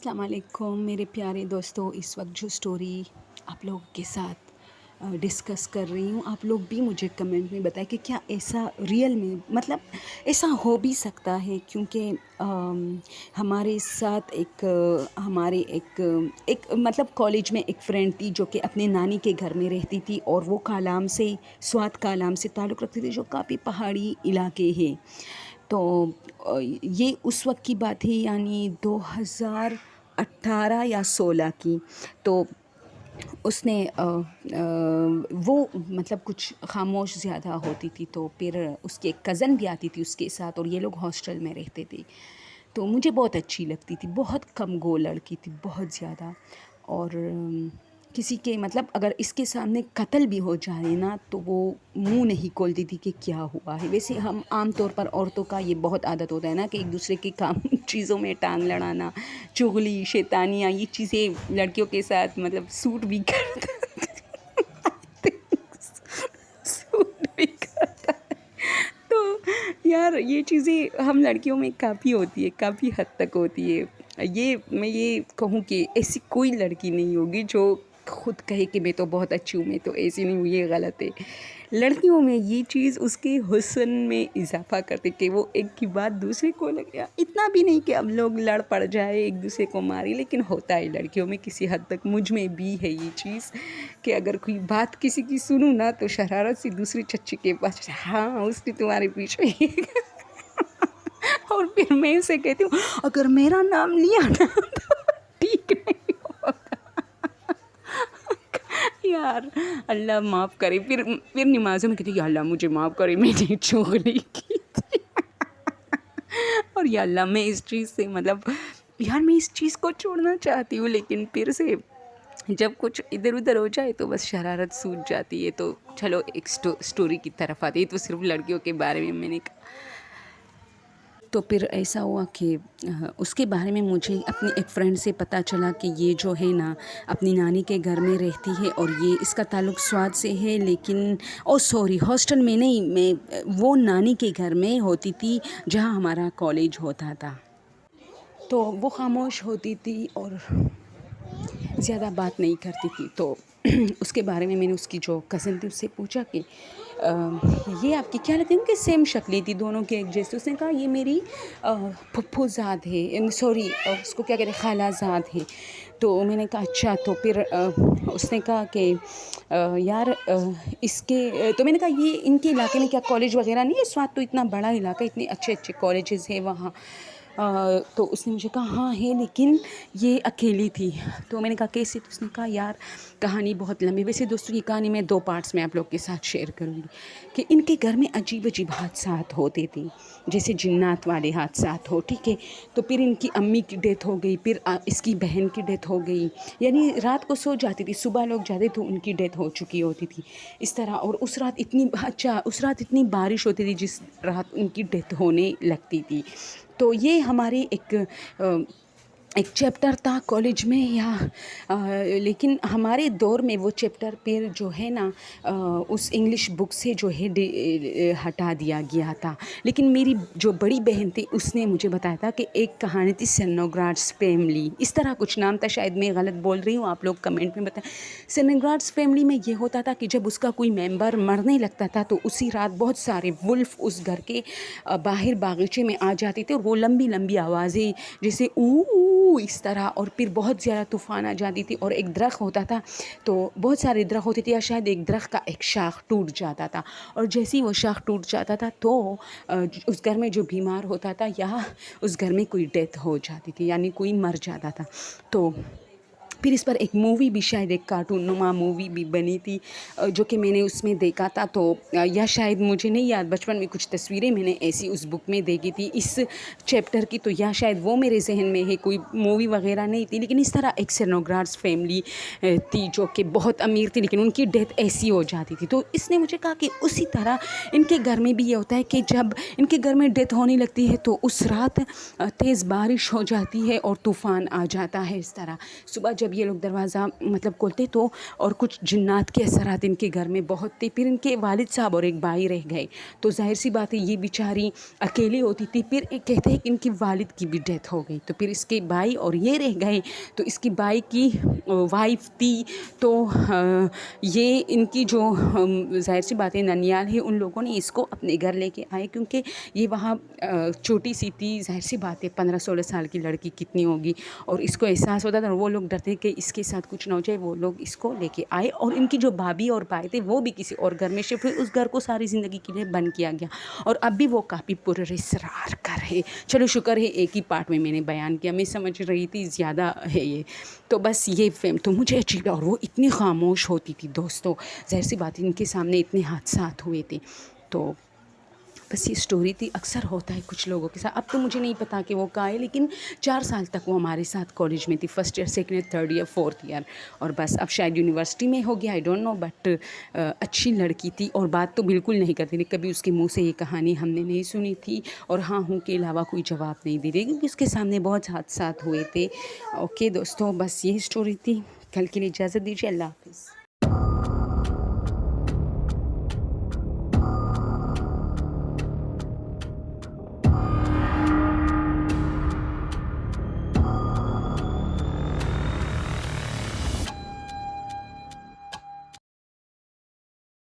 अस्सलाम वालेकुम मेरे प्यारे दोस्तों। इस वक्त जो स्टोरी आप लोगों के साथ डिस्कस कर रही हूँ, आप लोग भी मुझे कमेंट में बताएं कि क्या ऐसा रियल में मतलब ऐसा हो भी सकता है। क्योंकि हमारे साथ हमारे एक मतलब कॉलेज में एक फ्रेंड थी जो कि अपने नानी के घर में रहती थी, और वो कालाम से स्वात कालाम से ताल्लुक़ रखती थी, जो काफ़ी पहाड़ी इलाके हैं। तो ये उस वक्त की बात है, यानी 2018 या 16 की। तो उसने वो मतलब कुछ खामोश ज़्यादा होती थी, तो फिर उसकी एक कज़न भी आती थी उसके साथ, और ये लोग हॉस्टल में रहते थे। तो मुझे बहुत अच्छी लगती थी, बहुत कम गो लड़की थी, बहुत ज़्यादा। और किसी के मतलब अगर इसके सामने कत्ल भी हो जाए ना, तो वो मुंह नहीं खोलती थी कि क्या हुआ है। वैसे हम आम तौर पर औरतों का ये बहुत आदत होता है ना कि एक दूसरे के काम चीज़ों में टांग लड़ाना, चुगली, शैतानियाँ, ये चीज़ें लड़कियों के साथ मतलब सूट भी करता सूट भी करता है। तो यार ये चीज़ें हम लड़कियों में काफ़ी होती है, काफ़ी हद तक होती है। ये मैं ये कहूँ कि ऐसी कोई लड़की नहीं होगी जो खुद कहे कि मैं तो बहुत अच्छी हूँ, मैं तो ऐसी नहीं हूँ, ये गलत है। लड़कियों में ये चीज़ उसके हुस्न में इजाफा करते कि वो एक की बात दूसरे को लग गया। इतना भी नहीं कि अब लोग लड़ पड़ जाए, एक दूसरे को मारे, लेकिन होता है लड़कियों में किसी हद तक। मुझ में भी है ये चीज़ कि अगर कोई बात किसी की सुनूँ ना, तो शरारत से दूसरी चच्ची के पास, हाँ उसने तुम्हारे पीछे ये और फिर मैं उसे कहती हूँ अगर मेरा नाम लिया ना तो ठीक नहीं होगा। यार अल्लाह माफ़ करे। फिर नमाज़ों में कहती हूँ या अल्लाह मुझे माफ़ करे, मैंने चुगली की थी। और या अल्लाह मैं इस चीज़ से मतलब यार मैं इस चीज़ को छोड़ना चाहती हूँ, लेकिन फिर से जब कुछ इधर उधर हो जाए तो बस शरारत सूझ जाती है। तो चलो एक स्टोरी की तरफ आती है। तो सिर्फ लड़कियों के बारे में मैंने कहा। तो फिर ऐसा हुआ कि उसके बारे में मुझे अपनी एक फ्रेंड से पता चला कि ये जो है ना अपनी नानी के घर में रहती है, और ये इसका ताल्लुक़ स्वाद से है। लेकिन सॉरी, हॉस्टल में नहीं, मैं वो नानी के घर में होती थी जहाँ हमारा कॉलेज होता था। तो वो खामोश होती थी और ज़्यादा बात नहीं करती थी। तो उसके बारे में मैंने उसकी जो कज़न थी उससे पूछा कि ये आपकी क्या लगती है। उनकी सेम शक्लें थी दोनों के एक जैसे। उसने कहा ये मेरी फुफ्फोज़ाद है, सॉरी उसको क्या कहते हैं, खालाज़ाद है। तो मैंने कहा अच्छा। तो फिर उसने कहा कि यार तो मैंने कहा ये इनके इलाके में क्या कॉलेज वगैरह नहीं है। स्वाद तो इतना बड़ा इलाका, इतने अच्छे अच्छे कॉलेजेस हैं वहाँ। तो उसने मुझे कहा हाँ है, लेकिन ये अकेली थी। तो मैंने कहा कैसे। तो उसने कहा यार कहानी बहुत लंबी। वैसे दोस्तों ये कहानी मैं 2 पार्ट्स में आप लोग के साथ शेयर करूँगी कि इनके घर में अजीब अजीब हादसात होते थे, जैसे जिन्नात वाले हादसात हो, ठीक है। तो फिर इनकी अम्मी की डेथ हो गई, फिर इसकी बहन की डेथ हो गई। यानी रात को सो जाती थी, सुबह लोग जाते तो उनकी डेथ हो चुकी होती थी इस तरह। और उस रात इतनी बारिश होती थी जिस रात उनकी डेथ होने लगती थी। तो ये हमारे एक चैप्टर था कॉलेज में लेकिन हमारे दौर में वो चैप्टर फिर जो है ना उस इंग्लिश बुक से जो है हटा दिया गया था। लेकिन मेरी जो बड़ी बहन थी उसने मुझे बताया था कि एक कहानी थी सेनोग्राड्स फैमिली, इस तरह कुछ नाम था, शायद मैं गलत बोल रही हूँ, आप लोग कमेंट में बताएं। सेनोग्राड्स फैमिली में ये होता था कि जब उसका कोई मेंबर मरने लगता था तो उसी रात बहुत सारे वुल्फ उस घर के बाहर बागीचे में आ जाते थे, और वो लंबी लंबी आवाज़ें जैसे ऊ इस तरह, और फिर बहुत ज़्यादा तूफ़ान आ जाती थी। और एक दरख्त होता था, तो बहुत सारे दरख्त होते थे, या शायद एक दरख्त का एक शाख टूट जाता था, और जैसे ही वो शाख टूट जाता था तो उस घर में जो बीमार होता था या उस घर में कोई डेथ हो जाती थी, यानी कोई मर जाता था। तो फिर इस पर एक मूवी भी, शायद एक कार्टून नुमा मूवी भी बनी थी जो कि मैंने उसमें देखा था। तो या शायद मुझे नहीं याद, बचपन में कुछ तस्वीरें मैंने ऐसी उस बुक में देखी थी इस चैप्टर की। तो या शायद वो मेरे जहन में है, कोई मूवी वगैरह नहीं थी। लेकिन इस तरह एक सेनोग्राड्स फैमिली थी जो कि बहुत अमीर थी, लेकिन उनकी डेथ ऐसी हो जाती थी। तो इसने मुझे कहा कि उसी तरह इनके घर में भी ये होता है कि जब इनके घर में डेथ होने लगती है तो उस रात तेज़ बारिश हो जाती है और तूफ़ान आ जाता है। इस तरह सुबह जब جب یہ لوگ دروازہ مطلب کھولتے تو اور کچھ جنات کے اثرات ان کے گھر میں بہت تھے. پھر ان کے والد صاحب اور ایک بھائی رہ گئے تو ظاہر سی بات ہے یہ بیچاری اکیلی ہوتی تھی. پھر کہتے ہیں کہ ان کی والد کی بھی ڈیتھ ہو گئی تو پھر اس کے بھائی اور یہ رہ گئے. تو اس کی بھائی کی وائف تھی تو یہ ان کی جو ظاہر سی بات ہے ننیال ہے ان لوگوں نے اس کو اپنے گھر لے کے آئے کیونکہ یہ وہاں چھوٹی سی تھی. ظاہر سی بات ہے 15-16 سال کی لڑکی کتنی ہوگی اور اس کو احساس ہوتا تھا اور وہ لوگ ڈرتے کہ اس کے ساتھ کچھ نہ ہو جائے. وہ لوگ اس کو لے کے آئے اور ان کی جو بھابھی اور بھائی تھے وہ بھی کسی اور گھر میں شفٹ ہوئے. اس گھر کو ساری زندگی کے لیے بند کیا گیا اور اب بھی وہ کافی پراسرار کر ہے. چلو شکر ہے ایک ہی پارٹ میں نے بیان کیا, میں سمجھ رہی تھی زیادہ ہے یہ. تو بس یہ فلم تو مجھے عجیب اور وہ اتنی خاموش ہوتی تھی دوستوں. ظاہر سی بات ہے ان کے سامنے اتنے حادثات ہوئے تھے. تو بس یہ اسٹوری تھی. اکثر ہوتا ہے کچھ لوگوں کے ساتھ. اب تو مجھے نہیں پتا کہ وہ کہاں ہے لیکن 4 سال تک وہ ہمارے ساتھ کالج میں تھی, 1st year 2nd year 3rd year 4th year, اور بس اب شاید یونیورسٹی میں ہو گیا, آئی ڈونٹ نو. بٹ اچھی لڑکی تھی اور بات تو بالکل نہیں کرتی تھی. کبھی اس کے منہ سے یہ کہانی ہم نے نہیں سنی تھی اور ہاں ہوں کے علاوہ کوئی جواب نہیں دے رہی کیونکہ اس کے سامنے بہت حادثات ہوئے تھے. اوکے دوستوں, بس یہی اسٹوری تھی. کل کے لیے اجازت دیجیے. اللہ حافظ.